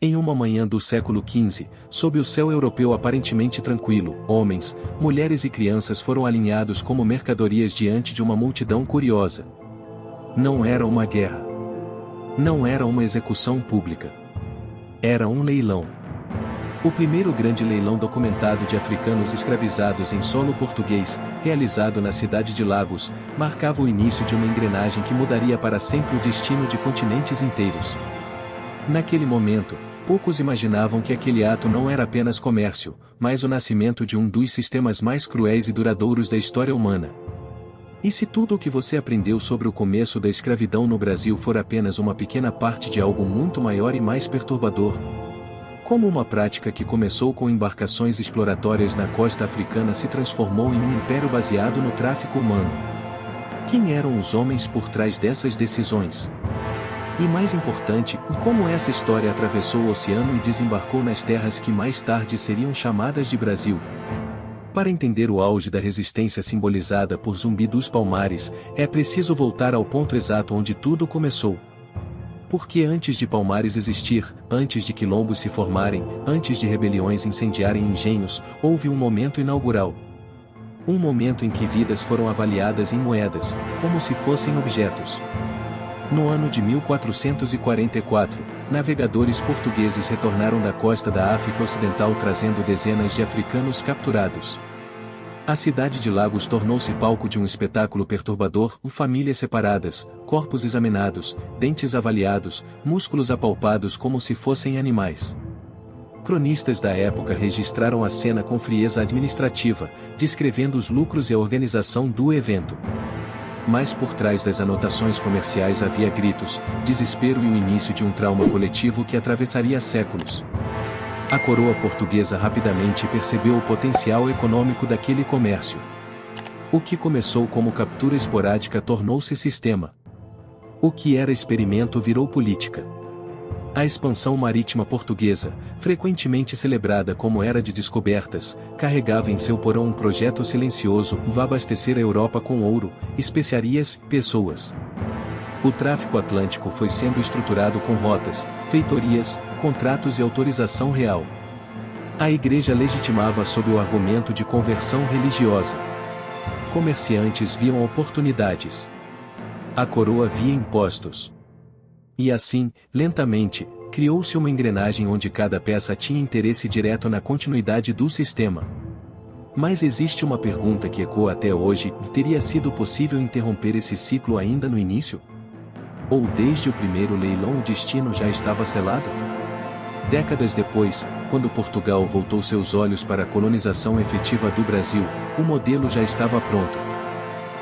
Em uma manhã do século XV, sob o céu europeu aparentemente tranquilo, homens, mulheres e crianças foram alinhados como mercadorias diante de uma multidão curiosa. Não era uma guerra. Não era uma execução pública. Era um leilão. O primeiro grande leilão documentado de africanos escravizados em solo português, realizado na cidade de Lagos, marcava o início de uma engrenagem que mudaria para sempre o destino de continentes inteiros. Naquele momento, poucos imaginavam que aquele ato não era apenas comércio, mas o nascimento de um dos sistemas mais cruéis e duradouros da história humana. E se tudo o que você aprendeu sobre o começo da escravidão no Brasil for apenas uma pequena parte de algo muito maior e mais perturbador? Como uma prática que começou com embarcações exploratórias na costa africana se transformou em um império baseado no tráfico humano? Quem eram os homens por trás dessas decisões? E mais importante, como essa história atravessou o oceano e desembarcou nas terras que mais tarde seriam chamadas de Brasil? Para entender o auge da resistência simbolizada por Zumbi dos Palmares, é preciso voltar ao ponto exato onde tudo começou. Porque antes de Palmares existir, antes de quilombos se formarem, antes de rebeliões incendiarem engenhos, houve um momento inaugural. Um momento em que vidas foram avaliadas em moedas, como se fossem objetos. No ano de 1444, navegadores portugueses retornaram da costa da África Ocidental trazendo dezenas de africanos capturados. A cidade de Lagos tornou-se palco de um espetáculo perturbador, famílias separadas, corpos examinados, dentes avaliados, músculos apalpados como se fossem animais. Cronistas da época registraram a cena com frieza administrativa, descrevendo os lucros e a organização do evento. Mas por trás das anotações comerciais havia gritos, desespero e o início de um trauma coletivo que atravessaria séculos. A coroa portuguesa rapidamente percebeu o potencial econômico daquele comércio. O que começou como captura esporádica tornou-se sistema. O que era experimento virou política. A expansão marítima portuguesa, frequentemente celebrada como era de descobertas, carregava em seu porão um projeto silencioso, abastecer a Europa com ouro, especiarias, pessoas. O tráfico atlântico foi sendo estruturado com rotas, feitorias, contratos e autorização real. A igreja legitimava sob o argumento de conversão religiosa. Comerciantes viam oportunidades. A coroa via impostos. E assim, lentamente, criou-se uma engrenagem onde cada peça tinha interesse direto na continuidade do sistema. Mas existe uma pergunta que ecoa até hoje: teria sido possível interromper esse ciclo ainda no início? Ou desde o primeiro leilão o destino já estava selado? Décadas depois, quando Portugal voltou seus olhos para a colonização efetiva do Brasil, o modelo já estava pronto.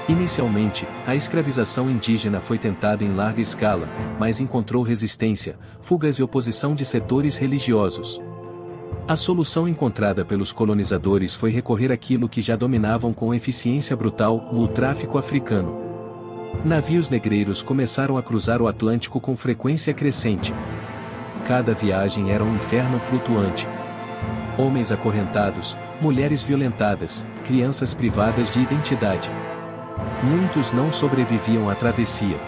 Inicialmente, a escravização indígena foi tentada em larga escala, mas encontrou resistência, fugas e oposição de setores religiosos. A solução encontrada pelos colonizadores foi recorrer àquilo que já dominavam com eficiência brutal, o tráfico africano. Navios negreiros começaram a cruzar o Atlântico com frequência crescente. Cada viagem era um inferno flutuante. Homens acorrentados, mulheres violentadas, crianças privadas de identidade. Muitos não sobreviviam à travessia.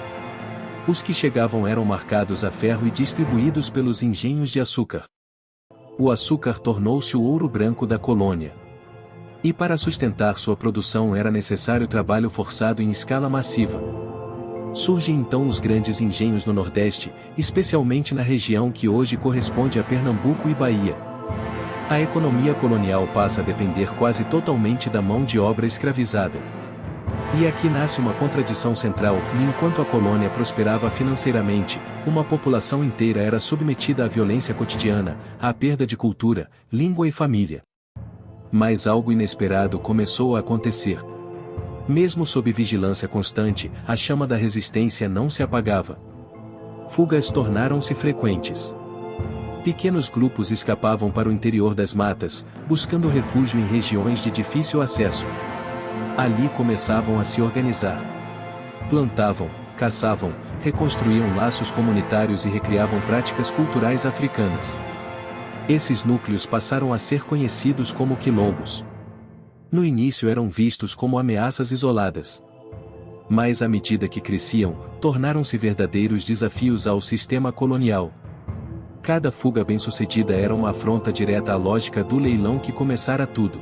Os que chegavam eram marcados a ferro e distribuídos pelos engenhos de açúcar. O açúcar tornou-se o ouro branco da colônia. E para sustentar sua produção era necessário trabalho forçado em escala massiva. Surgem então os grandes engenhos no Nordeste, especialmente na região que hoje corresponde a Pernambuco e Bahia. A economia colonial passa a depender quase totalmente da mão de obra escravizada. E aqui nasce uma contradição central: enquanto a colônia prosperava financeiramente, uma população inteira era submetida à violência cotidiana, à perda de cultura, língua e família. Mas algo inesperado começou a acontecer. Mesmo sob vigilância constante, a chama da resistência não se apagava. Fugas tornaram-se frequentes. Pequenos grupos escapavam para o interior das matas, buscando refúgio em regiões de difícil acesso. Ali começavam a se organizar. Plantavam, caçavam, reconstruíam laços comunitários e recriavam práticas culturais africanas. Esses núcleos passaram a ser conhecidos como quilombos. No início eram vistos como ameaças isoladas. Mas à medida que cresciam, tornaram-se verdadeiros desafios ao sistema colonial. Cada fuga bem-sucedida era uma afronta direta à lógica do leilão que começara tudo.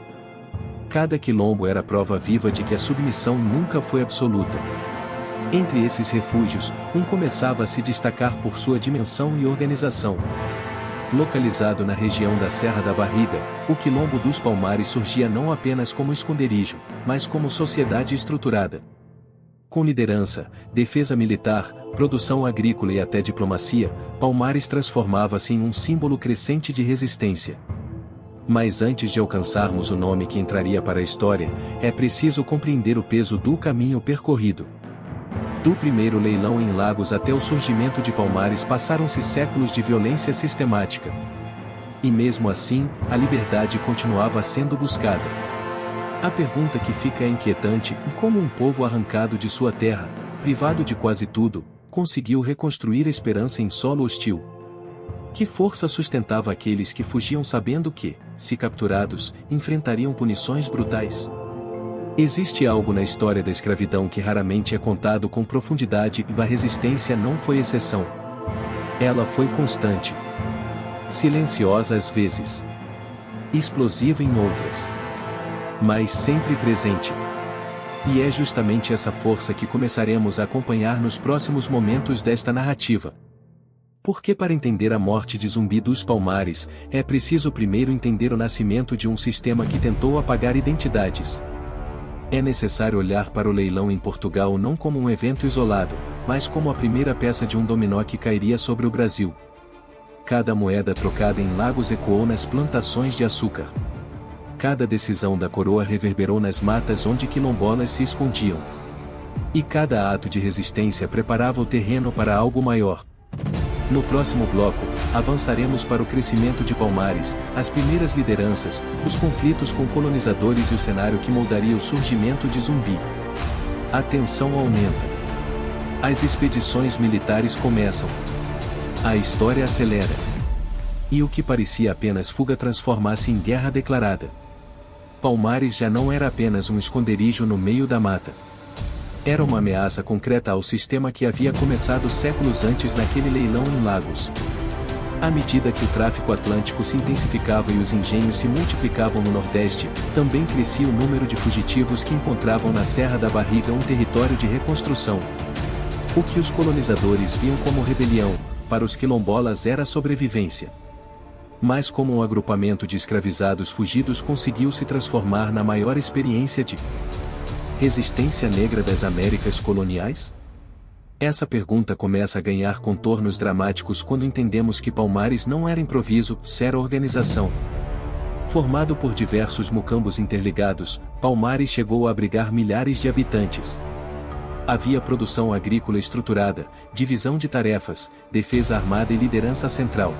Cada quilombo era prova viva de que a submissão nunca foi absoluta. Entre esses refúgios, um começava a se destacar por sua dimensão e organização. Localizado na região da Serra da Barriga, o Quilombo dos Palmares surgia não apenas como esconderijo, mas como sociedade estruturada. Com liderança, defesa militar, produção agrícola e até diplomacia, Palmares transformava-se em um símbolo crescente de resistência. Mas antes de alcançarmos o nome que entraria para a história, é preciso compreender o peso do caminho percorrido. Do primeiro leilão em Lagos até o surgimento de Palmares passaram-se séculos de violência sistemática. E mesmo assim, a liberdade continuava sendo buscada. A pergunta que fica é inquietante: como um povo arrancado de sua terra, privado de quase tudo, conseguiu reconstruir a esperança em solo hostil? Que força sustentava aqueles que fugiam sabendo que, se capturados, enfrentariam punições brutais? Existe algo na história da escravidão que raramente é contado com profundidade e a resistência não foi exceção. Ela foi constante. Silenciosa às vezes. Explosiva em outras. Mas sempre presente. E é justamente essa força que começaremos a acompanhar nos próximos momentos desta narrativa. Porque para entender a morte de Zumbi dos Palmares, é preciso primeiro entender o nascimento de um sistema que tentou apagar identidades. É necessário olhar para o leilão em Portugal não como um evento isolado, mas como a primeira peça de um dominó que cairia sobre o Brasil. Cada moeda trocada em Lagos ecoou nas plantações de açúcar. Cada decisão da coroa reverberou nas matas onde quilombolas se escondiam. E cada ato de resistência preparava o terreno para algo maior. No próximo bloco, avançaremos para o crescimento de Palmares, as primeiras lideranças, os conflitos com colonizadores e o cenário que moldaria o surgimento de Zumbi. A tensão aumenta. As expedições militares começam. A história acelera. E o que parecia apenas fuga transforma-se em guerra declarada. Palmares já não era apenas um esconderijo no meio da mata. Era uma ameaça concreta ao sistema que havia começado séculos antes naquele leilão em Lagos. À medida que o tráfico atlântico se intensificava e os engenhos se multiplicavam no Nordeste, também crescia o número de fugitivos que encontravam na Serra da Barriga um território de reconstrução. O que os colonizadores viam como rebelião, para os quilombolas era sobrevivência. Mas como um agrupamento de escravizados fugidos conseguiu se transformar na maior experiência de resistência negra das Américas coloniais? Essa pergunta começa a ganhar contornos dramáticos quando entendemos que Palmares não era improviso, era organização. Formado por diversos mucambos interligados, Palmares chegou a abrigar milhares de habitantes. Havia produção agrícola estruturada, divisão de tarefas, defesa armada e liderança central.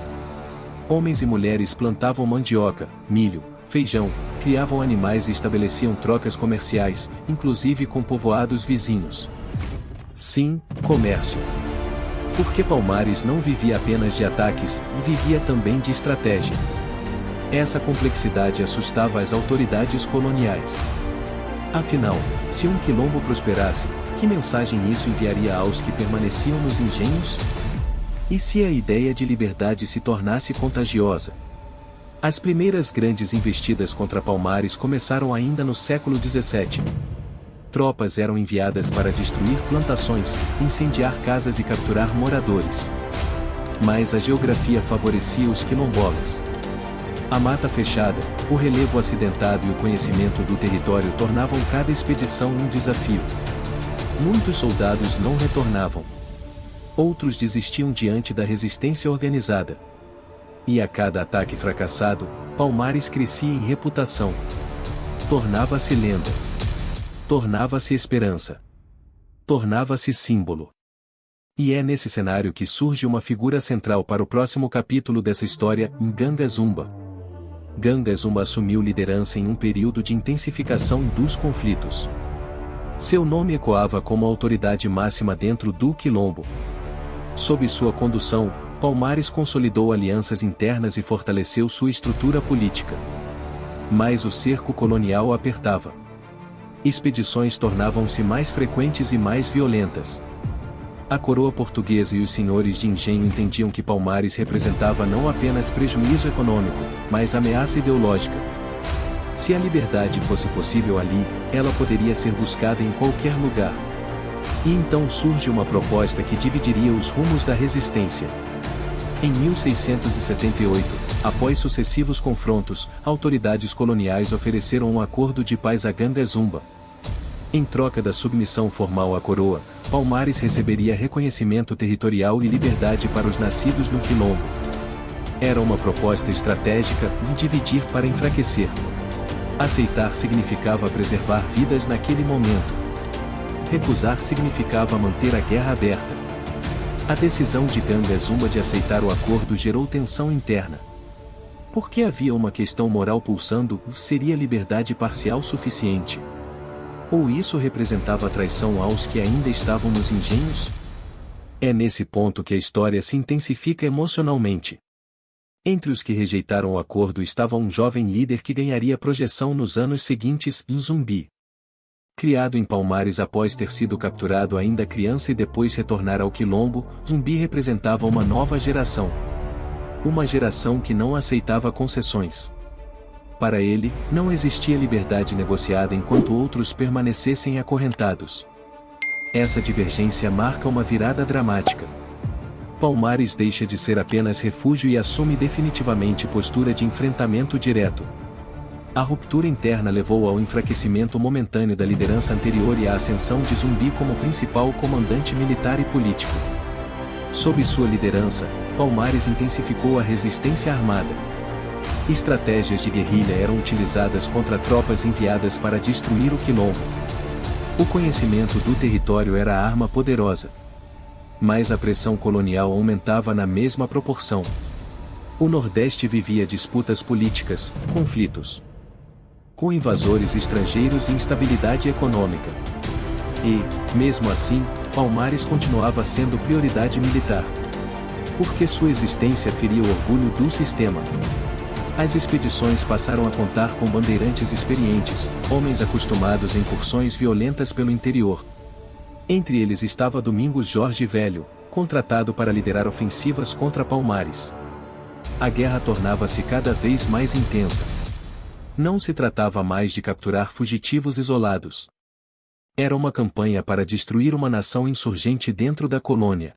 Homens e mulheres plantavam mandioca, milho, feijão, criavam animais e estabeleciam trocas comerciais, inclusive com povoados vizinhos. Sim, comércio. Porque Palmares não vivia apenas de ataques, vivia também de estratégia. Essa complexidade assustava as autoridades coloniais. Afinal, se um quilombo prosperasse, que mensagem isso enviaria aos que permaneciam nos engenhos? E se a ideia de liberdade se tornasse contagiosa? As primeiras grandes investidas contra Palmares começaram ainda no século XVII. Tropas eram enviadas para destruir plantações, incendiar casas e capturar moradores. Mas a geografia favorecia os quilombolas. A mata fechada, o relevo acidentado e o conhecimento do território tornavam cada expedição um desafio. Muitos soldados não retornavam. Outros desistiam diante da resistência organizada. E a cada ataque fracassado, Palmares crescia em reputação. Tornava-se lenda. Tornava-se esperança. Tornava-se símbolo. E é nesse cenário que surge uma figura central para o próximo capítulo dessa história, Nganga Zumba. Nganga Zumba assumiu liderança em um período de intensificação dos conflitos. Seu nome ecoava como autoridade máxima dentro do quilombo. Sob sua condução, Palmares consolidou alianças internas e fortaleceu sua estrutura política. Mas o cerco colonial apertava. Expedições tornavam-se mais frequentes e mais violentas. A coroa portuguesa e os senhores de engenho entendiam que Palmares representava não apenas prejuízo econômico, mas ameaça ideológica. Se a liberdade fosse possível ali, ela poderia ser buscada em qualquer lugar. E então surge uma proposta que dividiria os rumos da resistência. Em 1678, após sucessivos confrontos, autoridades coloniais ofereceram um acordo de paz a Gandezumba. Em troca da submissão formal à coroa, Palmares receberia reconhecimento territorial e liberdade para os nascidos no Quilombo. Era uma proposta estratégica de dividir para enfraquecer. Aceitar significava preservar vidas naquele momento. Recusar significava manter a guerra aberta. A decisão de Gandezumba de aceitar o acordo gerou tensão interna. Porque havia uma questão moral pulsando: seria liberdade parcial suficiente? Ou isso representava traição aos que ainda estavam nos engenhos? É nesse ponto que a história se intensifica emocionalmente. Entre os que rejeitaram o acordo estava um jovem líder que ganharia projeção nos anos seguintes, Zumbi. Criado em Palmares após ter sido capturado ainda criança e depois retornar ao Quilombo, Zumbi representava uma nova geração. Uma geração que não aceitava concessões. Para ele, não existia liberdade negociada enquanto outros permanecessem acorrentados. Essa divergência marca uma virada dramática. Palmares deixa de ser apenas refúgio e assume definitivamente postura de enfrentamento direto. A ruptura interna levou ao enfraquecimento momentâneo da liderança anterior e à ascensão de Zumbi como principal comandante militar e político. Sob sua liderança, Palmares intensificou a resistência armada. Estratégias de guerrilha eram utilizadas contra tropas enviadas para destruir o Quilombo. O conhecimento do território era a arma poderosa. Mas a pressão colonial aumentava na mesma proporção. O Nordeste vivia disputas políticas, conflitos com invasores estrangeiros e instabilidade econômica. E, mesmo assim, Palmares continuava sendo prioridade militar. Porque sua existência feria o orgulho do sistema. As expedições passaram a contar com bandeirantes experientes, homens acostumados a incursões violentas pelo interior. Entre eles estava Domingos Jorge Velho, contratado para liderar ofensivas contra Palmares. A guerra tornava-se cada vez mais intensa. Não se tratava mais de capturar fugitivos isolados. Era uma campanha para destruir uma nação insurgente dentro da colônia.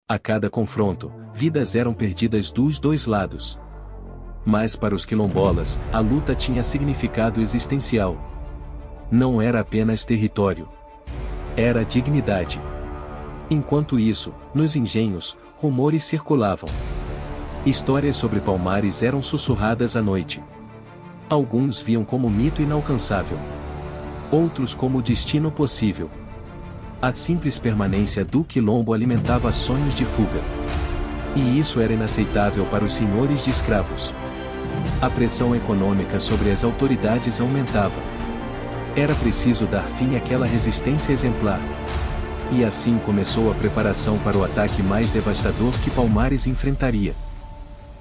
A cada confronto, vidas eram perdidas dos dois lados. Mas para os quilombolas, a luta tinha significado existencial. Não era apenas território. Era dignidade. Enquanto isso, nos engenhos, rumores circulavam. Histórias sobre Palmares eram sussurradas à noite. Alguns viam como mito inalcançável. Outros como destino possível. A simples permanência do Quilombo alimentava sonhos de fuga. E isso era inaceitável para os senhores de escravos. A pressão econômica sobre as autoridades aumentava. Era preciso dar fim àquela resistência exemplar. E assim começou a preparação para o ataque mais devastador que Palmares enfrentaria.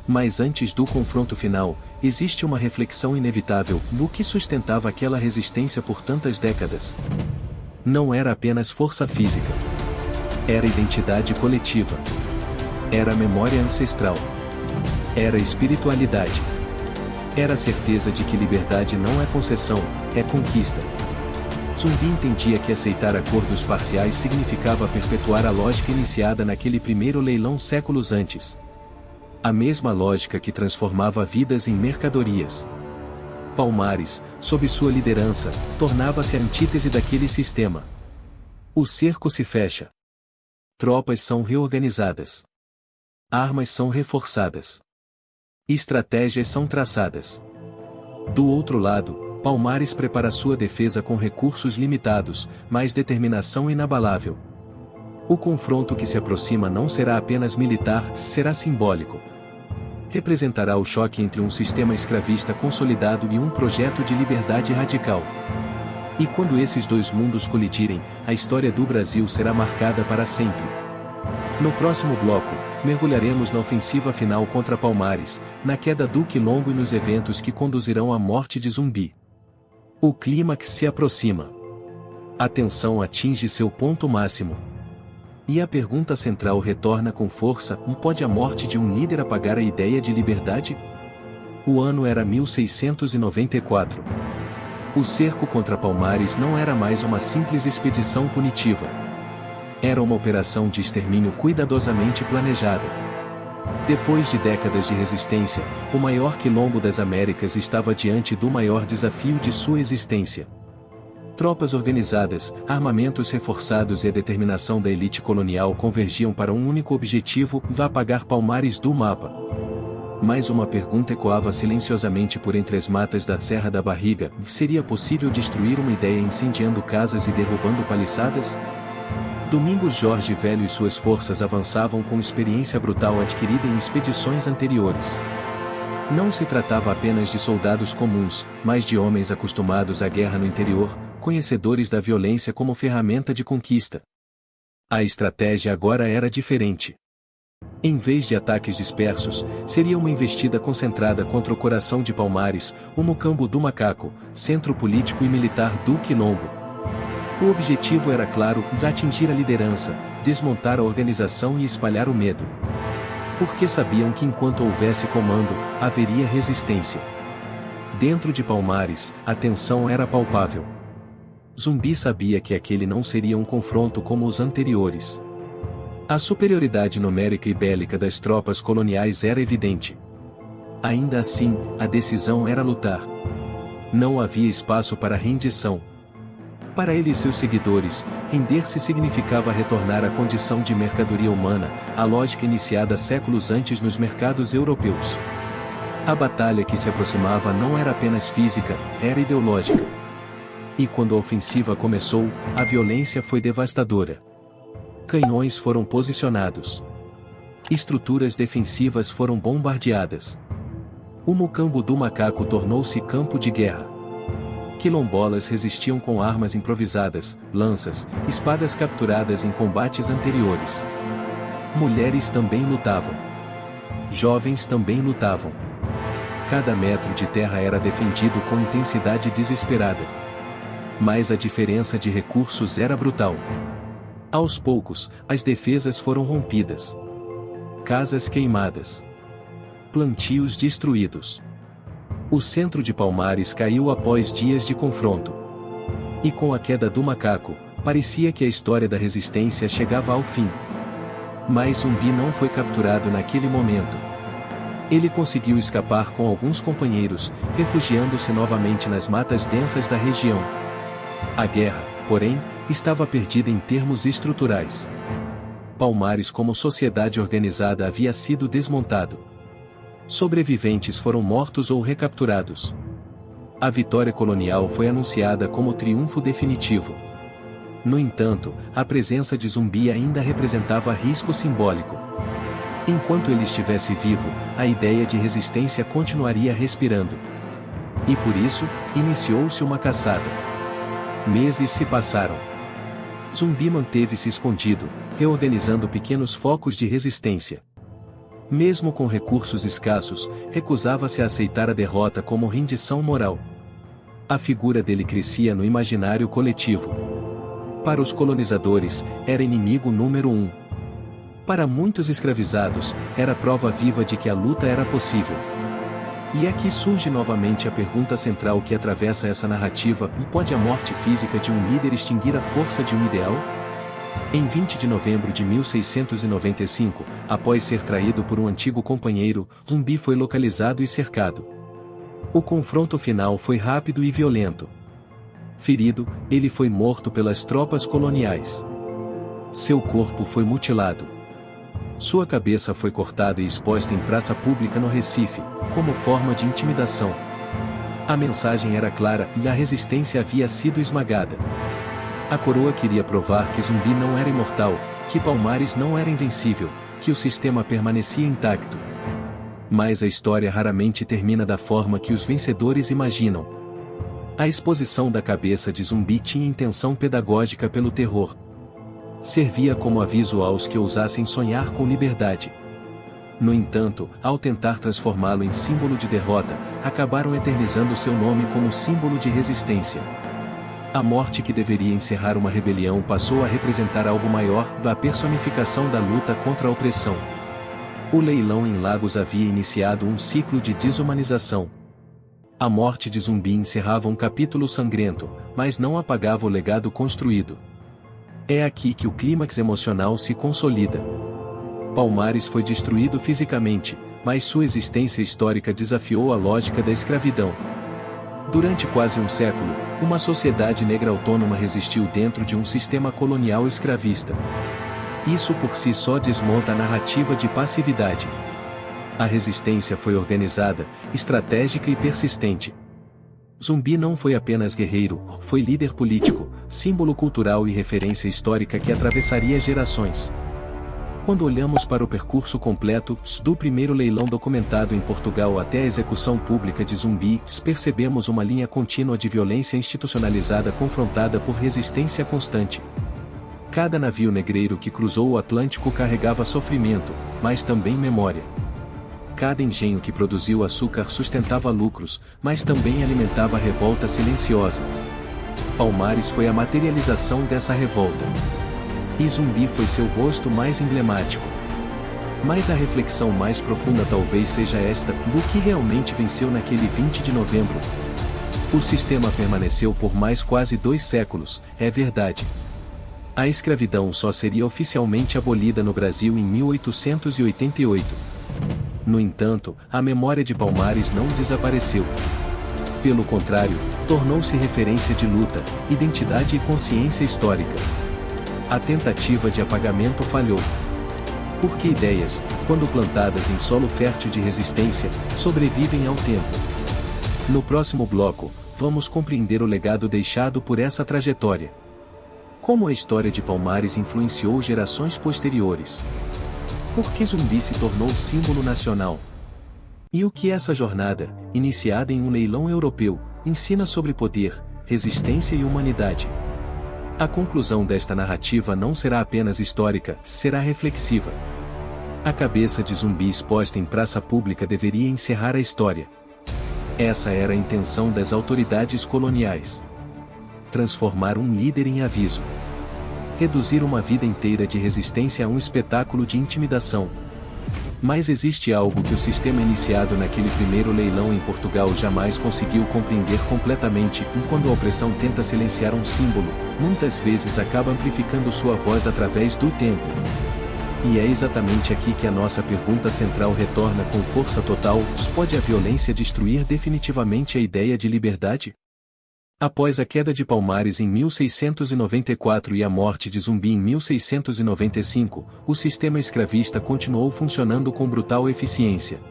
Mas antes do confronto final, existe uma reflexão inevitável: o que sustentava aquela resistência por tantas décadas? Não era apenas força física. Era identidade coletiva. Era memória ancestral. Era espiritualidade. Era a certeza de que liberdade não é concessão, é conquista. Zumbi entendia que aceitar acordos parciais significava perpetuar a lógica iniciada naquele primeiro leilão séculos antes. A mesma lógica que transformava vidas em mercadorias. Palmares, sob sua liderança, tornava-se a antítese daquele sistema. O cerco se fecha. Tropas são reorganizadas. Armas são reforçadas. Estratégias são traçadas. Do outro lado, Palmares prepara sua defesa com recursos limitados, mas determinação inabalável. O confronto que se aproxima não será apenas militar, será simbólico. Representará o choque entre um sistema escravista consolidado e um projeto de liberdade radical. E quando esses dois mundos colidirem, a história do Brasil será marcada para sempre. No próximo bloco, mergulharemos na ofensiva final contra Palmares, na queda do Quilombo e nos eventos que conduzirão à morte de Zumbi. O clímax se aproxima. A tensão atinge seu ponto máximo. E a pergunta central retorna com força: pode a morte de um líder apagar a ideia de liberdade? O ano era 1694. O cerco contra Palmares não era mais uma simples expedição punitiva. Era uma operação de extermínio cuidadosamente planejada. Depois de décadas de resistência, o maior quilombo das Américas estava diante do maior desafio de sua existência. Tropas organizadas, armamentos reforçados e a determinação da elite colonial convergiam para um único objetivo: apagar Palmares do mapa. Mais uma pergunta ecoava silenciosamente por entre as matas da Serra da Barriga: seria possível destruir uma ideia incendiando casas e derrubando paliçadas? Domingos Jorge Velho e suas forças avançavam com experiência brutal adquirida em expedições anteriores. Não se tratava apenas de soldados comuns, mas de homens acostumados à guerra no interior, conhecedores da violência como ferramenta de conquista. A estratégia agora era diferente. Em vez de ataques dispersos, seria uma investida concentrada contra o coração de Palmares, o Mocambo do Macaco, centro político e militar do Quilombo. O objetivo era claro: atingir a liderança, desmontar a organização e espalhar o medo. Porque sabiam que enquanto houvesse comando, haveria resistência. Dentro de Palmares, a tensão era palpável. Zumbi sabia que aquele não seria um confronto como os anteriores. A superioridade numérica e bélica das tropas coloniais era evidente. Ainda assim, a decisão era lutar. Não havia espaço para rendição. Para ele e seus seguidores, render-se significava retornar à condição de mercadoria humana, a lógica iniciada séculos antes nos mercados europeus. A batalha que se aproximava não era apenas física, era ideológica. E quando a ofensiva começou, a violência foi devastadora. Canhões foram posicionados. Estruturas defensivas foram bombardeadas. O Mocambo do Macaco tornou-se campo de guerra. Quilombolas resistiam com armas improvisadas, lanças, espadas capturadas em combates anteriores. Mulheres também lutavam. Jovens também lutavam. Cada metro de terra era defendido com intensidade desesperada. Mas a diferença de recursos era brutal. Aos poucos, as defesas foram rompidas. Casas queimadas. Plantios destruídos. O centro de Palmares caiu após dias de confronto. E com a queda do Macaco, parecia que a história da resistência chegava ao fim. Mas Zumbi não foi capturado naquele momento. Ele conseguiu escapar com alguns companheiros, refugiando-se novamente nas matas densas da região. A guerra, porém, estava perdida em termos estruturais. Palmares como sociedade organizada havia sido desmontado. Sobreviventes foram mortos ou recapturados. A vitória colonial foi anunciada como triunfo definitivo. No entanto, a presença de Zumbi ainda representava risco simbólico. Enquanto ele estivesse vivo, a ideia de resistência continuaria respirando. E por isso, iniciou-se uma caçada. Meses se passaram. Zumbi manteve-se escondido, reorganizando pequenos focos de resistência. Mesmo com recursos escassos, recusava-se a aceitar a derrota como rendição moral. A figura dele crescia no imaginário coletivo. Para os colonizadores, era inimigo número 1. Para muitos escravizados, era prova viva de que a luta era possível. E aqui surge novamente a pergunta central que atravessa essa narrativa: pode a morte física de um líder extinguir a força de um ideal? Em 20 de novembro de 1695, após ser traído por um antigo companheiro, Zumbi foi localizado e cercado. O confronto final foi rápido e violento. Ferido, ele foi morto pelas tropas coloniais. Seu corpo foi mutilado. Sua cabeça foi cortada e exposta em praça pública no Recife, como forma de intimidação. A mensagem era clara e a resistência havia sido esmagada. A coroa queria provar que Zumbi não era imortal, que Palmares não era invencível, que o sistema permanecia intacto. Mas a história raramente termina da forma que os vencedores imaginam. A exposição da cabeça de Zumbi tinha intenção pedagógica pelo terror. Servia como aviso aos que ousassem sonhar com liberdade. No entanto, ao tentar transformá-lo em símbolo de derrota, acabaram eternizando seu nome como símbolo de resistência. A morte que deveria encerrar uma rebelião passou a representar algo maior, a personificação da luta contra a opressão. O leilão em Lagos havia iniciado um ciclo de desumanização. A morte de Zumbi encerrava um capítulo sangrento, mas não apagava o legado construído. É aqui que o clímax emocional se consolida. Palmares foi destruído fisicamente, mas sua existência histórica desafiou a lógica da escravidão. Durante quase um século, uma sociedade negra autônoma resistiu dentro de um sistema colonial escravista. Isso por si só desmonta a narrativa de passividade. A resistência foi organizada, estratégica e persistente. Zumbi não foi apenas guerreiro, foi líder político, símbolo cultural e referência histórica que atravessaria gerações. Quando olhamos para o percurso completo, do primeiro leilão documentado em Portugal até a execução pública de Zumbi, percebemos uma linha contínua de violência institucionalizada confrontada por resistência constante. Cada navio negreiro que cruzou o Atlântico carregava sofrimento, mas também memória. Cada engenho que produziu açúcar sustentava lucros, mas também alimentava a revolta silenciosa. Palmares foi a materialização dessa revolta. E Zumbi foi seu rosto mais emblemático. Mas a reflexão mais profunda talvez seja esta: o que realmente venceu naquele 20 de novembro? O sistema permaneceu por mais quase 2 séculos, é verdade. A escravidão só seria oficialmente abolida no Brasil em 1888. No entanto, a memória de Palmares não desapareceu. Pelo contrário, tornou-se referência de luta, identidade e consciência histórica. A tentativa de apagamento falhou. Porque ideias, quando plantadas em solo fértil de resistência, sobrevivem ao tempo. No próximo bloco, vamos compreender o legado deixado por essa trajetória. Como a história de Palmares influenciou gerações posteriores. Por que Zumbi se tornou símbolo nacional? E o que essa jornada, iniciada em um leilão europeu, ensina sobre poder, resistência e humanidade? A conclusão desta narrativa não será apenas histórica, será reflexiva. A cabeça de Zumbi exposta em praça pública deveria encerrar a história. Essa era a intenção das autoridades coloniais. Transformar um líder em aviso. Reduzir uma vida inteira de resistência a um espetáculo de intimidação. Mas existe algo que o sistema iniciado naquele primeiro leilão em Portugal jamais conseguiu compreender completamente: quando a opressão tenta silenciar um símbolo, muitas vezes acaba amplificando sua voz através do tempo. E é exatamente aqui que a nossa pergunta central retorna com força total: pode a violência destruir definitivamente a ideia de liberdade? Após a queda de Palmares em 1694 e a morte de Zumbi em 1695, o sistema escravista continuou funcionando com brutal eficiência.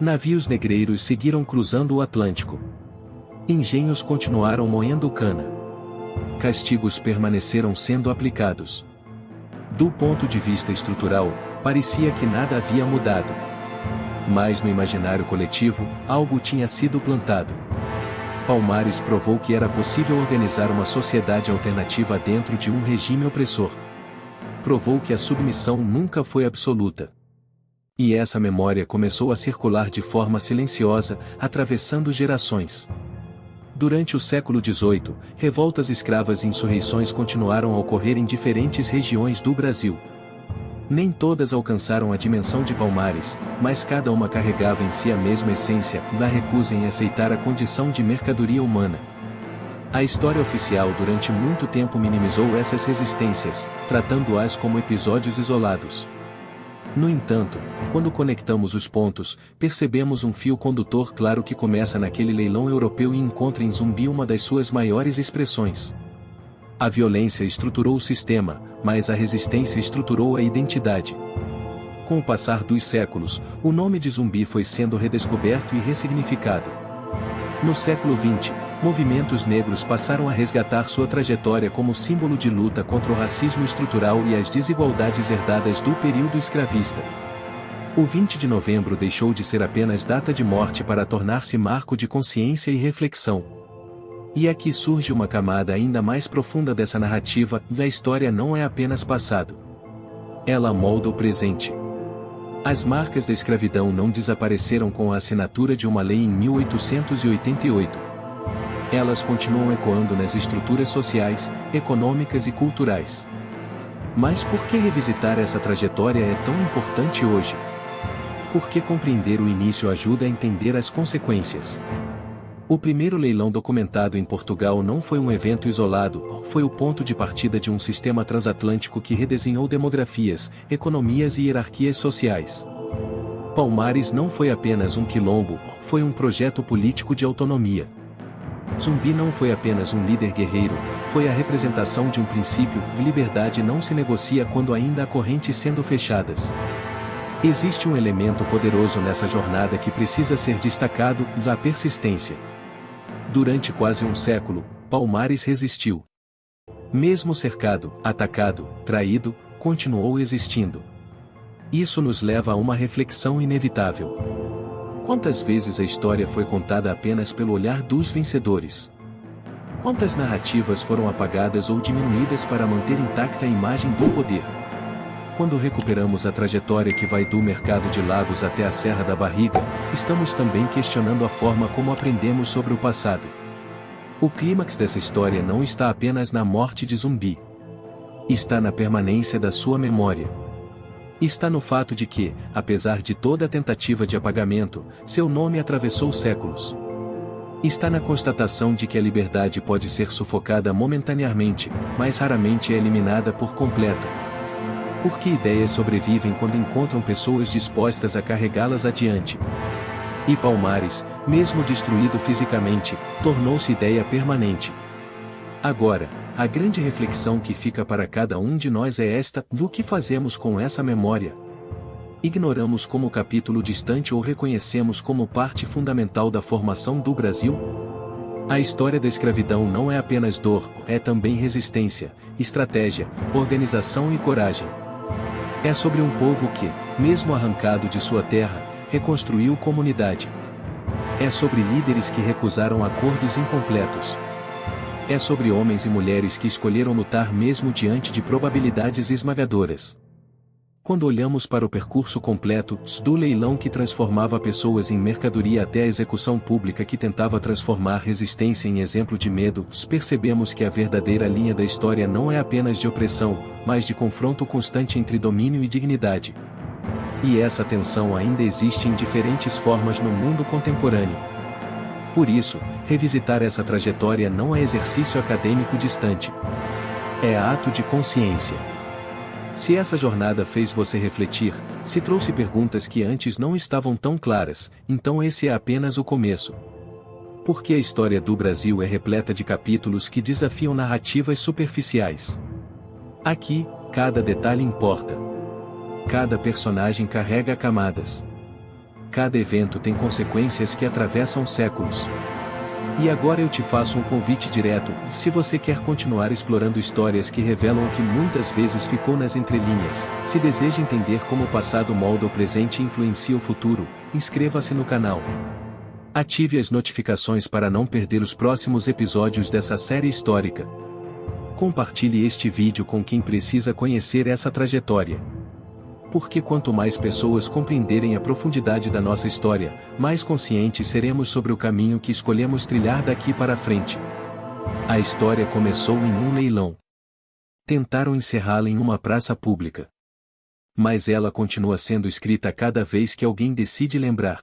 Navios negreiros seguiram cruzando o Atlântico. Engenhos continuaram moendo cana. Castigos permaneceram sendo aplicados. Do ponto de vista estrutural, parecia que nada havia mudado. Mas no imaginário coletivo, algo tinha sido plantado. Palmares provou que era possível organizar uma sociedade alternativa dentro de um regime opressor. Provou que a submissão nunca foi absoluta. E essa memória começou a circular de forma silenciosa, atravessando gerações. Durante o século XVIII, revoltas escravas e insurreições continuaram a ocorrer em diferentes regiões do Brasil. Nem todas alcançaram a dimensão de Palmares, mas cada uma carregava em si a mesma essência, da recusa em aceitar a condição de mercadoria humana. A história oficial durante muito tempo minimizou essas resistências, tratando-as como episódios isolados. No entanto, quando conectamos os pontos, percebemos um fio condutor claro que começa naquele leilão europeu e encontra em Zumbi uma das suas maiores expressões. A violência estruturou o sistema, mas a resistência estruturou a identidade. Com o passar dos séculos, o nome de Zumbi foi sendo redescoberto e ressignificado. No século XX, movimentos negros passaram a resgatar sua trajetória como símbolo de luta contra o racismo estrutural e as desigualdades herdadas do período escravista. O 20 de novembro deixou de ser apenas data de morte para tornar-se marco de consciência e reflexão. E aqui surge uma camada ainda mais profunda dessa narrativa: a história não é apenas passado. Ela molda o presente. As marcas da escravidão não desapareceram com a assinatura de uma lei em 1888. Elas continuam ecoando nas estruturas sociais, econômicas e culturais. Mas por que revisitar essa trajetória é tão importante hoje? Porque compreender o início ajuda a entender as consequências. O primeiro leilão documentado em Portugal não foi um evento isolado, foi o ponto de partida de um sistema transatlântico que redesenhou demografias, economias e hierarquias sociais. Palmares não foi apenas um quilombo, foi um projeto político de autonomia. Zumbi não foi apenas um líder guerreiro, foi a representação de um princípio: liberdade não se negocia quando ainda há correntes sendo fechadas. Existe um elemento poderoso nessa jornada que precisa ser destacado: a persistência. Durante quase um século, Palmares resistiu. Mesmo cercado, atacado, traído, continuou existindo. Isso nos leva a uma reflexão inevitável. Quantas vezes a história foi contada apenas pelo olhar dos vencedores? Quantas narrativas foram apagadas ou diminuídas para manter intacta a imagem do poder? Quando recuperamos a trajetória que vai do mercado de Lagos até a Serra da Barriga, estamos também questionando a forma como aprendemos sobre o passado. O clímax dessa história não está apenas na morte de Zumbi. Está na permanência da sua memória. Está no fato de que, apesar de toda a tentativa de apagamento, seu nome atravessou séculos. Está na constatação de que a liberdade pode ser sufocada momentaneamente, mas raramente é eliminada por completo. Porque ideias sobrevivem quando encontram pessoas dispostas a carregá-las adiante. E Palmares, mesmo destruído fisicamente, tornou-se ideia permanente. Agora, a grande reflexão que fica para cada um de nós é esta: o que fazemos com essa memória? Ignoramos como capítulo distante ou reconhecemos como parte fundamental da formação do Brasil? A história da escravidão não é apenas dor, é também resistência, estratégia, organização e coragem. É sobre um povo que, mesmo arrancado de sua terra, reconstruiu comunidade. É sobre líderes que recusaram acordos incompletos. É sobre homens e mulheres que escolheram lutar mesmo diante de probabilidades esmagadoras. Quando olhamos para o percurso completo, do leilão que transformava pessoas em mercadoria até a execução pública que tentava transformar resistência em exemplo de medo, percebemos que a verdadeira linha da história não é apenas de opressão, mas de confronto constante entre domínio e dignidade. E essa tensão ainda existe em diferentes formas no mundo contemporâneo. Por isso, revisitar essa trajetória não é exercício acadêmico distante. É ato de consciência. Se essa jornada fez você refletir, se trouxe perguntas que antes não estavam tão claras, então esse é apenas o começo. Porque a história do Brasil é repleta de capítulos que desafiam narrativas superficiais. Aqui, cada detalhe importa. Cada personagem carrega camadas. Cada evento tem consequências que atravessam séculos. E agora eu te faço um convite direto: se você quer continuar explorando histórias que revelam o que muitas vezes ficou nas entrelinhas, se deseja entender como o passado molda o presente e influencia o futuro, inscreva-se no canal. Ative as notificações para não perder os próximos episódios dessa série histórica. Compartilhe este vídeo com quem precisa conhecer essa trajetória. Porque quanto mais pessoas compreenderem a profundidade da nossa história, mais conscientes seremos sobre o caminho que escolhemos trilhar daqui para frente. A história começou em um leilão. Tentaram encerrá-la em uma praça pública. Mas ela continua sendo escrita cada vez que alguém decide lembrar.